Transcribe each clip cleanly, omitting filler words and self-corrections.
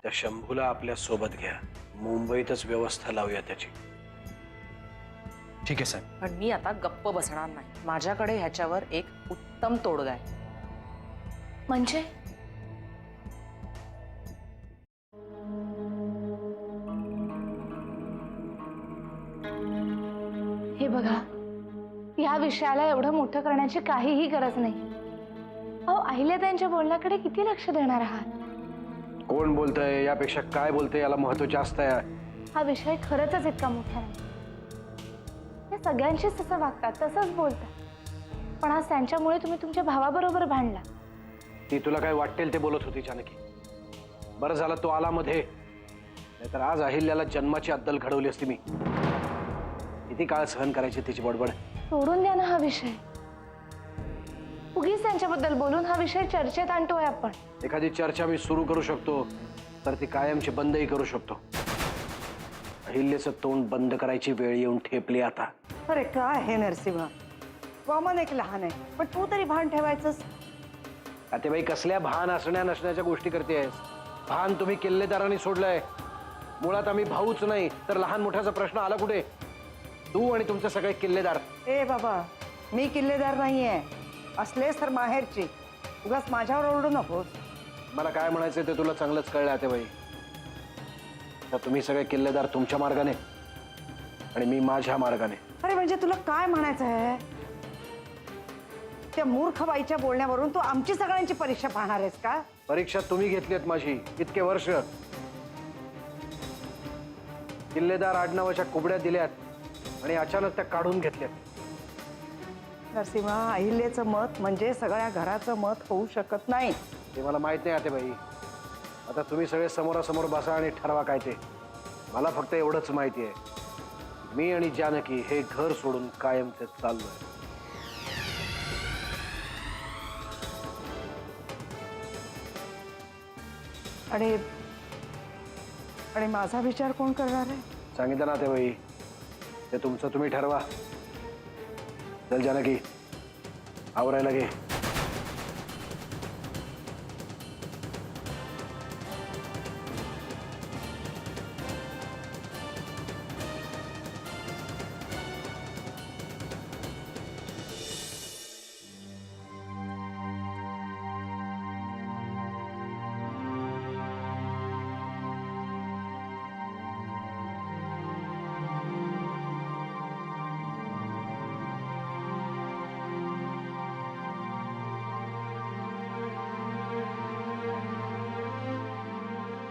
त्या शंभूला आपल्या सोबत घ्या, मुंबईतच व्यवस्था लावूया त्याची. ठीक आहे साहेब. पण मी आता गप्प बसणार नाही. माझ्याकडे ह्याच्यावर एक उत्तम तोडगा आहे. म्हणजे हे बघा, या विषयाला एवढं मोठं करण्याची काहीही गरज नाही. अहो, अहिल्याताईंच्या बोलण्याकडे किती लक्ष देणार आहात? कोण बोलतंय यापेक्षा काय बोलतंय याला महत्व जास्त आहे. हा विषय खरंच इतका मोठा नाही. ते सगळ्यांशीच तसं वागतात, तसंच बोलतात. पण आज त्यांच्यामुळे तुम्ही तुमच्या भावाबरोबर भांडला. ती तुला काय वाटेल ते बोलत होती जानकी. बरं झालं तो आला मध्ये, नाहीतर आज अहिल्याला जन्माची अद्दल घडवली असती मी. किती काळ सहन करायची तिची बडबड. सोडून द्या ना हा विषय. उगीच त्यांच्याबद्दल बोलून हा विषय चर्चेत आणतोय आपण. एखादी चर्चा मी सुरू करू शकतो तर ती कायमची बंदही करू शकतो. अहिल्याचं तोंड बंद करायची वेळ येऊन ठेपली आता. अरे काय हे नरसिंह, वामन एक लहान आहे, पण तू तरी भान ठेवायचंस. आता बाई कसल्या भान असण्या नसण्याच्या गोष्टी करतेस. भान तुम्ही किल्लेदारांनी सोडलंय. मुळात आम्ही भाऊच नाही तर लहान मोठ्याचा प्रश्न आला कुठे? तू आणि तुमचे सगळे किल्लेदार. ए बाबा, मी किल्लेदार नाहीये. असलेस तर माहेरची. उगाच माझ्यावर ओरडू नकोस. मला काय म्हणायचंय ते तुला चांगलंच कळलं आता बाई. तर तुम्ही सगळे किल्लेदार तुमच्या मार्गाने आणि मी माझ्या मार्गाने. अरे म्हणजे तुला काय म्हणायचं आहे? त्या मूर्ख बाईच्या बोलण्यावरून तू आमची सगळ्यांची परीक्षा पाहणार आहेस का? परीक्षा तुम्ही घेतलीत माझी इतके वर्ष. किल्लेदार आडनावाच्या कुबड्या दिल्यात आणि अचानक त्या काढून घेतल्यात. नरसिंह, अहिल्याचं मत म्हणजे सगळ्या घराचं मत होऊ शकत नाही. ते मला माहित नाही आता बाई. आता तुम्ही सगळे समोरासमोर बसा आणि ठरवा काय ते. मला फक्त एवढंच माहिती आहे, मी आणि जानकी हे घर सोडून कायमचे चाललोय. आणि आणि माझा विचार कोण करणार आहे? सांगितलं ना ते बाई, ते तुमचं तुम्ही ठरवा. चल जानकी, आवरायला घे.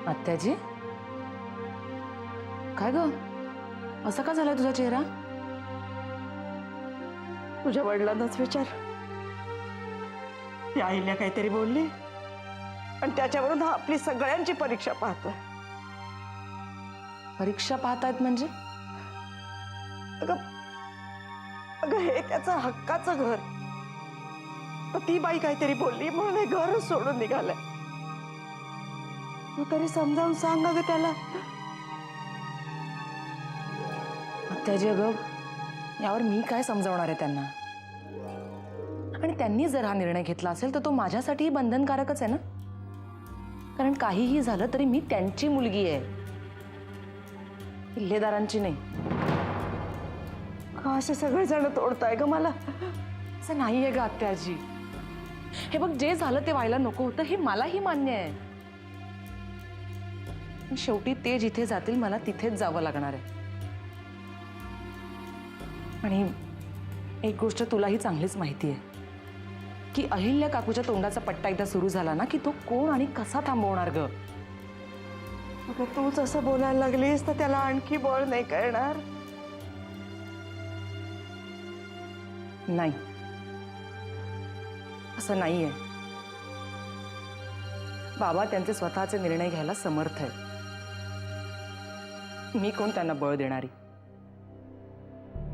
आत्याजी, काय ग, असं का झालाय तुझा चेहरा? तुझ्या वडिलांनाच विचार. ती अहिल्या काहीतरी बोलली आणि त्याच्यावरून हा आपली सगळ्यांची परीक्षा पाहतोय. परीक्षा पाहतायत म्हणजे? अगं अगं, हे त्याचं हक्काचं घर. तर ती बाई काहीतरी बोलली म्हणून हे घरच सोडून निघालंय. तू तरी समजावून सांग अगं त्याला. आत्याजी, अगं यावर मी काय समजावणार आहे त्यांना? आणि त्यांनी जर हा निर्णय घेतला असेल तर तो माझ्यासाठीही बंधनकारकच आहे ना. कारण काहीही झालं तरी मी त्यांची मुलगी आहे, किल्लेदारांची नाही. का असे सगळेजण तोडताय ग मला? असं नाहीये ग आत्याजी. हे बघ, जे झालं ते व्हायला नको होतं हे मलाही मान्य आहे. पण शेवटी ते जिथे जातील मला तिथेच जावं लागणार आहे. आणि एक गोष्ट तुलाही चांगलीच माहिती आहे की अहिल्या काकूच्या तोंडाचा पट्टा एकदा सुरू झाला ना की तो कोण आणि कसा थांबवणार ग? अगं तूच असं बोलायला लागलीस तर त्याला आणखी बळ नाही कळणार. नाही, असं नाहीये. बाबा त्यांचे स्वतःचे निर्णय घ्यायला समर्थ आहेत. मी कोण त्यांना बळ देणारी?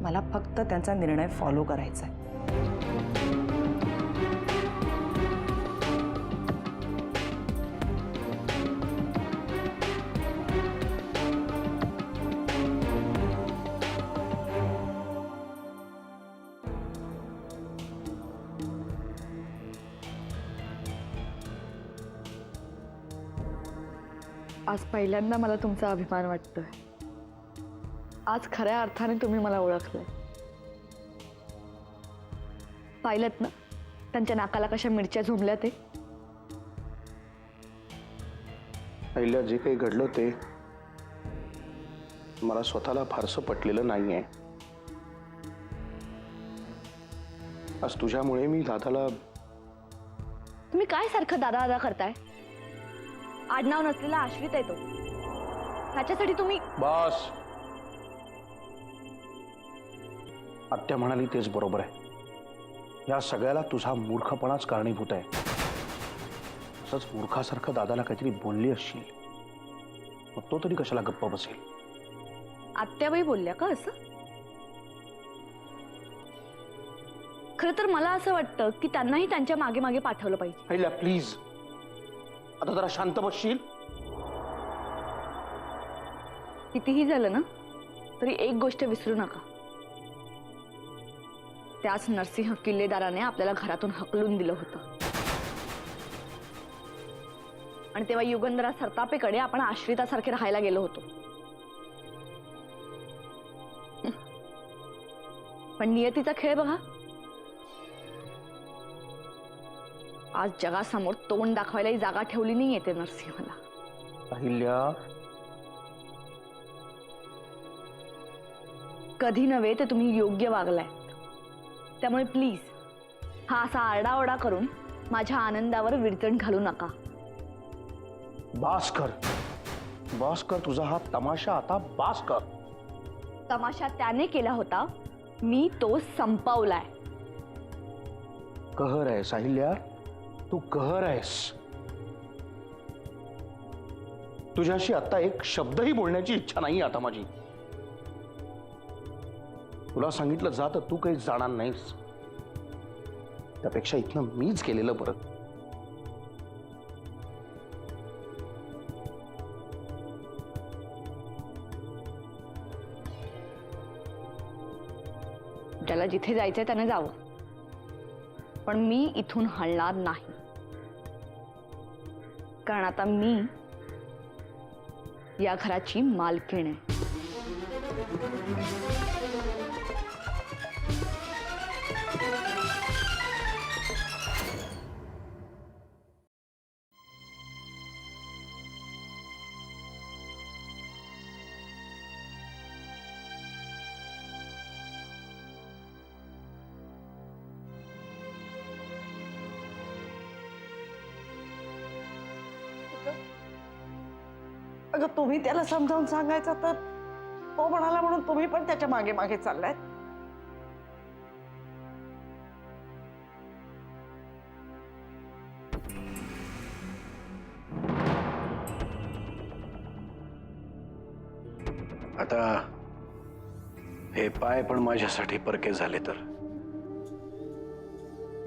मला फक्त त्यांचा निर्णय फॉलो करायचा आहे. आज पहिल्यांदा मला तुमचा अभिमान वाटतोय. आज खऱ्या अर्थाने तुम्ही मला ओळखलं. पाहिलंत ना त्यांच्या नाकाला कशा मिरच्या झोंबल्या ते. पहिल्या जे काही घडलं ते मला स्वतःला फारसं पटलेलं नाहीये. आज तुझ्यामुळे मी दादाला तुम्ही काय सारखं दादा दादा करताय? आडनाव नसलेला आश्रित आहे तो. त्याच्यासाठी तुम्ही बस. आत्या म्हणाली तेच बरोबर आहे. या सगळ्याला तुझा मूर्खपणाच कारणीभूत आहे. असंच मूर्खासारखं दादाला काहीतरी बोलली असशील मग तो तरी कशाला गप्प बसेल? आत्याबाई बोलल्या का असं? खरं तर मला असं वाटतं की त्यांनाही त्यांच्या मागे मागे पाठवलं पाहिजे. पहिला प्लीज आता जरा शांत बसशील? कितीही झालं ना तरी एक गोष्ट विसरू नका. त्याच नरसिंह किल्लेदाराने आपल्याला घरातून हकलून दिलं होतं आणि तेव्हा युगंधरा सरतापेकडे आपण आश्रितासारखे राहायला गेलो होतो. पण नियतीचा खेळ बघा. आज जगासमोर तोंड दाखवायलाही जागा ठेवली नाही येते नरसिंहला. अहिल्या कधी नव्हे ते तुम्ही योग्य वागलाय. त्यामुळे प्लीज हा असा आरडाओरडा करून माझ्या आनंदावर विरजण घालू नका. बास कर. बास कर. तुझा हा तमाशा आता बास कर. तमाशा त्याने केला होता, मी तो संपवलाय. कहर आहेस अहिल्या, तू कहर आहेस. तुझ्याशी आता एक शब्दही बोलण्याची इच्छा नाही आता माझी. तुला सांगितलं जा तर तू काही जाणार नाहीस. त्यापेक्षा इथनं मीच केलेलं बरं. ज्याला जिथे जायचंय त्याने जावं, पण मी इथून हलणार नाही. कारण आता मी या घराची मालकीण आहे. अगं तुम्ही त्याला समजावून सांगायचं तर तो म्हणाला म्हणून तुम्ही पण त्याच्या मागे मागे चाललाय. आता हे पाय पण माझ्यासाठी परके झाले तर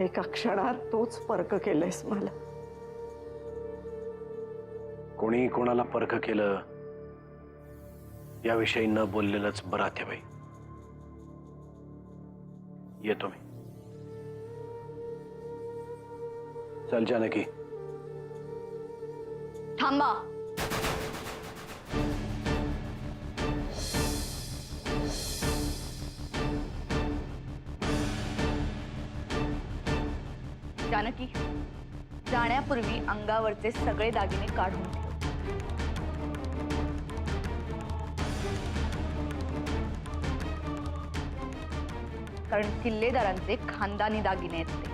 एका क्षणात तूच परक केलंयस मला. कोणी कोणाला परख केलं याविषयी न बोललेलंच बरं आत्याबाई. येतो मी. चल जानकी. थांबा. जानकी, जाण्यापूर्वी अंगावरचे सगळे दागिने काढून ठेव. कारण किल्लेदारांचे खानदानी दागिने आहेत ते.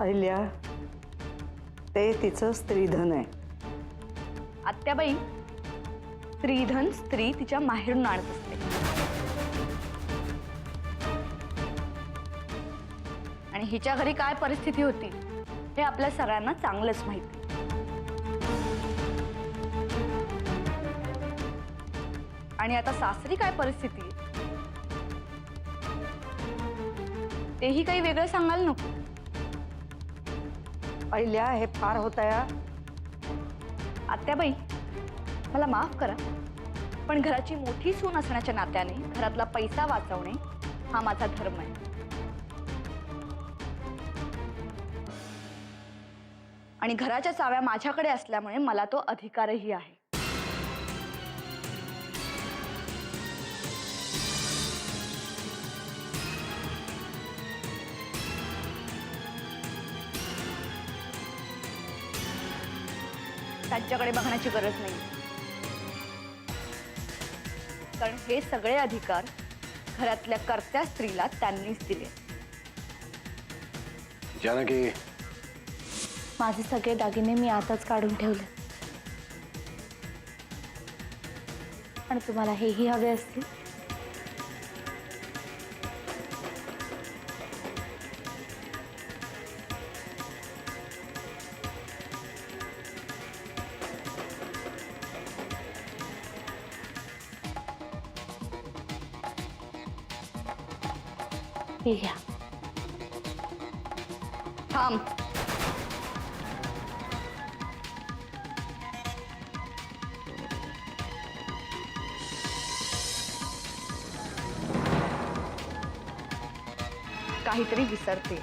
अहिल्या, ते तिचं स्त्रीधन आहे. आत्याबाई, स्त्रीधन स्त्री तिच्या माहेरून आणत असते. आणि हिच्या घरी काय परिस्थिती होती हे आपल्या सगळ्यांना चांगलंच माहिती. आणि आता सासरी काय परिस्थिती तेही काही वेगळं सांगायला नको. अहिल्या, हे फार होत आहे. आत्याबाई, मला माफ करा, पण घराची मोठी सून असण्याच्या नात्याने घरातला पैसा वाचवणे हा माझा धर्म आहे. आणि घराच्या चाव्या माझ्याकडे असल्यामुळे मला तो अधिकारही आहे. त्यांच्याकडे बघण्याची गरज नाही, कारण हे सगळे अधिकार घरातल्या कर्त्या स्त्रीला त्यांनीच दिले. जानकी, माझे सगळे दागिने मी आताच काढून ठेवले. आणि तुम्हाला हेही हवे असतील? हे घ्या. थांब. काहीतरी विसरते.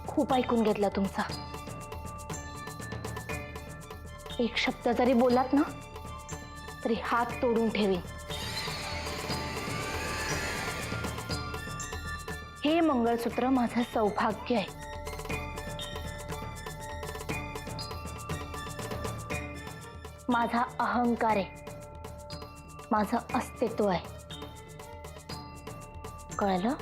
खूप ऐकून घेतला तुमचा. एक शब्द जरी बोलात ना तरी हात तोडून ठेवीन. हे मंगळसूत्र माझं सौभाग्य आहे. माझा अहंकार आहे, माझं अस्तित्व आहे. कळलं?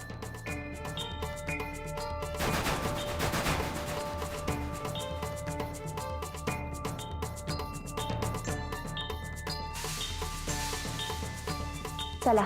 चला.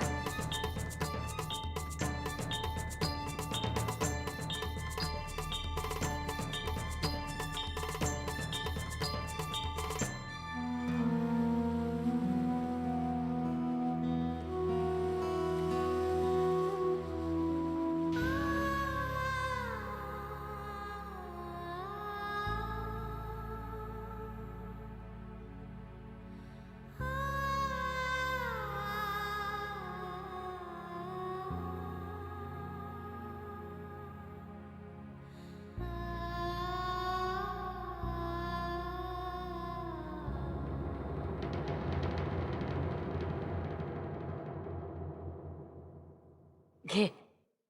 घे,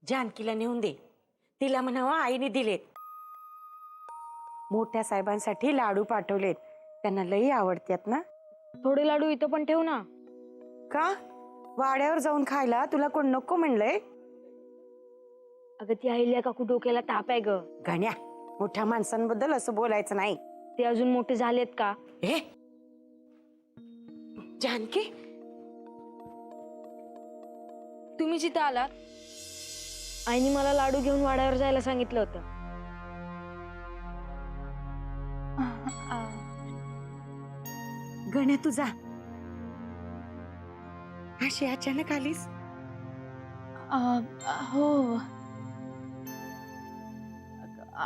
जानकीला नेऊन दे. तिला म्हणावं आईने दिलेत. मोठ्या साहेबांसाठी लाडू पाठवलेत, त्यांना लई आवडतात ना. थोडे लाडू इथं पण ठेव ना. का वाड्यावर जाऊन खायला तुला कोण नको म्हणलंय? अगं ती अहिल्या काकू डोक्याला ताप आहे ग. गण्या, मोठ्या माणसांबद्दल असं बोलायचं नाही. ते अजून मोठे झालेत का? हे जानकी, तुम्ही जिथं आलात आईने मला लाडू घेऊन वाड्यावर जायला सांगितलं होतं. गण्या तुझा अशी अचानक आलीस? हो.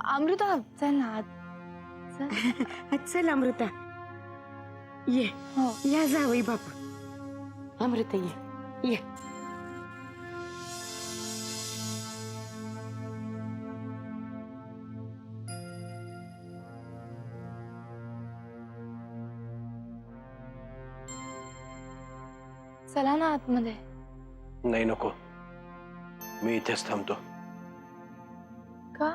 अमृता चल ना. चल अमृता, ये. हो. या जावई बापू. अमृता ये ये. चला ना आतमध्ये. नाही नको, मी इथेच थांबतो. का?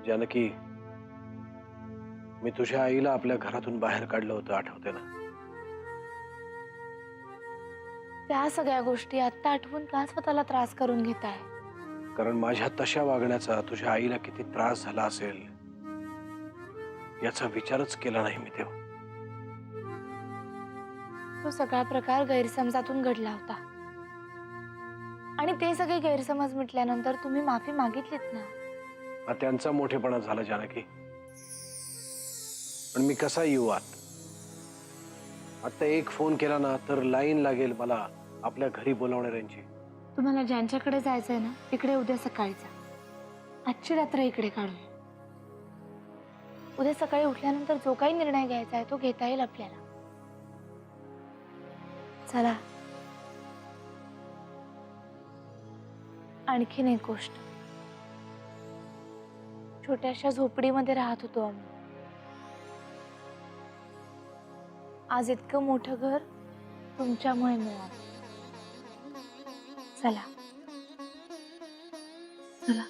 जानकी, मी तुझ्या आईला आपल्या घरातून बाहेर काढलं होतं, आठवते ना? त्या सगळ्या गोष्टी आत्ता आठवून का स्वतःला त्रास करून घेताय? कारण माझ्या तशा वागण्याचा तुझ्या आईला किती त्रास झाला असेल याचा विचारच केला नाही मी तेव्हा. तो सगळा प्रकार गैरसमजातून घडला होता आणि ते सगळे गैरसमज मिटल्यानंतर तुम्ही माफी मागितलीत ना. हा त्यांचा मोठेपणा झाला जानकी. पण मी कसा येऊ आत? आता एक फोन केला ना तर लाईन लागेल मला आपल्या घरी बोलावणाऱ्यांची. तुम्हाला ज्यांच्याकडे जायचंय ना तिकडे उद्या सकाळी जा. आजची रात्र इकडे काढूया. उद्या सकाळी उठल्यानंतर जो काही निर्णय घ्यायचा आहे तो घेता येईल आपल्याला. चला. आणखीन एक गोष्ट, छोट्याशा झोपडीमध्ये राहत होतो आम्ही. आज इतकं मोठं घर तुमच्यामुळे मिळालं. चला चला.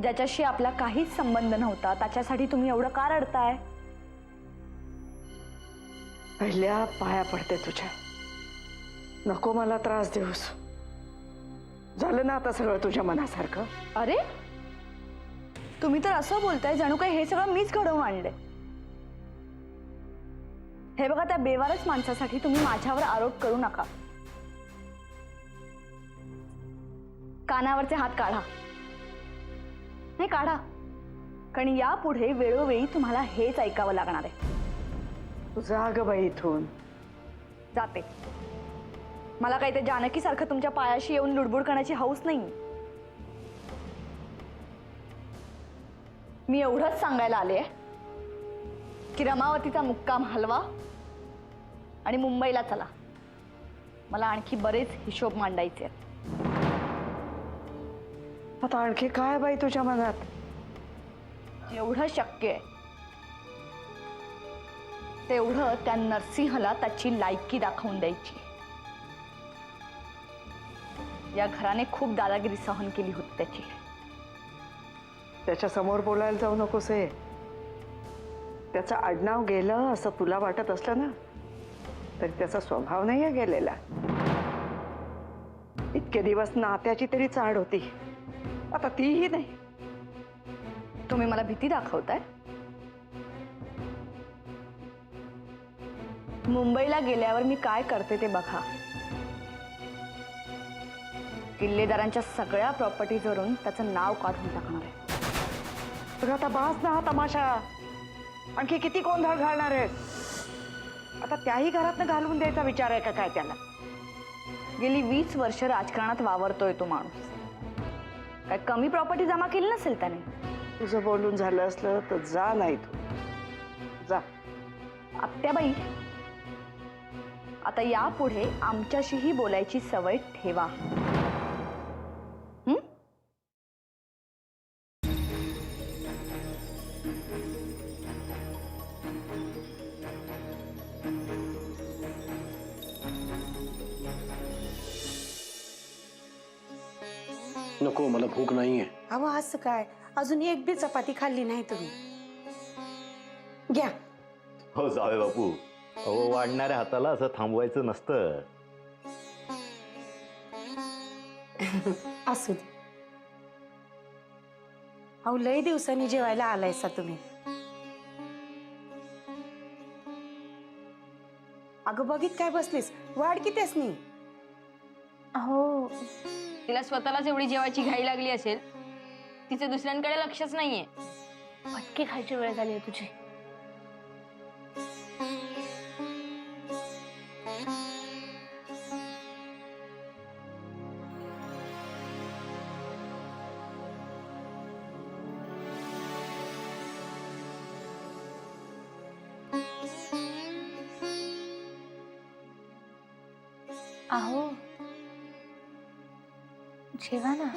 ज्याच्याशी आपला काहीच संबंध नव्हता त्याच्यासाठी तुम्ही एवढं का रडताय? पहिल्या पाया पडते तुझ्या. नको मला त्रास देऊस. झालं ना आता सगळं तुझ्या मनासारखं. अरे, तुम्ही तर असं बोलताय जणू काही हे सगळं मीच घडवून आणले. हे बघा, त्या बेवारस माणसासाठी तुम्ही माझ्यावर आरोप करू नका. कानावरचे हात काढा. नाही काढा, कारण यापुढे वेळोवेळी तुम्हाला हेच ऐकावं लागणार आहे. तुझा ग बाई इथून. जाते. मला काही ते जानकी सारखं तुमच्या पायाशी येऊन लुडबुड करण्याची हौस नाही. मी एवढंच सांगायला आले की रमावतीचा मुक्काम हलवा आणि मुंबईला चला. मला आणखी बरेच हिशोब मांडायचे आहेत. आता आणखी काय बाई तुझ्या मनात? जेवढं शक्य आहे तेवढं त्या नरसिंहला त्याची लायकी दाखवून द्यायची. या घराने खूप दादागिरी सहन केली होती त्याची. त्याच्या समोर बोलायला जाऊ नकोस. हे त्याचं आडनाव गेलं असं तुला वाटत असलं ना तरी त्याचा स्वभाव नाही गेलेला. इतके दिवस नात्याची तरी चाड होती, आता तीही नाही. तुम्ही मला भीती दाखवताय? मुंबईला गेल्यावर मी काय करते ते बघा. किल्लेदारांच्या सगळ्या प्रॉपर्टीजवरून त्याचं नाव काढून टाकणार आहे. बघ आता बास ना हा तमाशा. आणखी किती गोंधळ घालणार आहे? आता त्याही घरातनं घालवून द्यायचा विचार आहे का काय त्याला? गेली 20 वर्ष राजकारणात वावरतोय तो माणूस. काय कमी प्रॉपर्टी जमा केली नसेल त्याने. तुझं बोलून झालं असलं तर जा. नाही तू जा. आत्याबाई, आता यापुढे आमच्याशीही बोलायची सवय ठेवा. नको, मला भूक नाहीये. अहो असं काय, अजून एक बी चपाती खाल्ली नाही तुम्ही. घ्या. हो जावे बापू, अहो वाढणाऱ्या हाताला असं थांबवायचं नसतं. असू दे. अहो लय दिवसांनी जेवायला आलायसा तुम्ही. अगं बघित काय बसलीस, वाढ की त्यासनी. हो, तिला स्वतःलाच एवढी जेवायची घाई लागली असेल, तिचे दुसऱ्यांकडे लक्षच नाहीये. फटके खायची वेळ झाली आहे तुझी. अहो जेवा ना.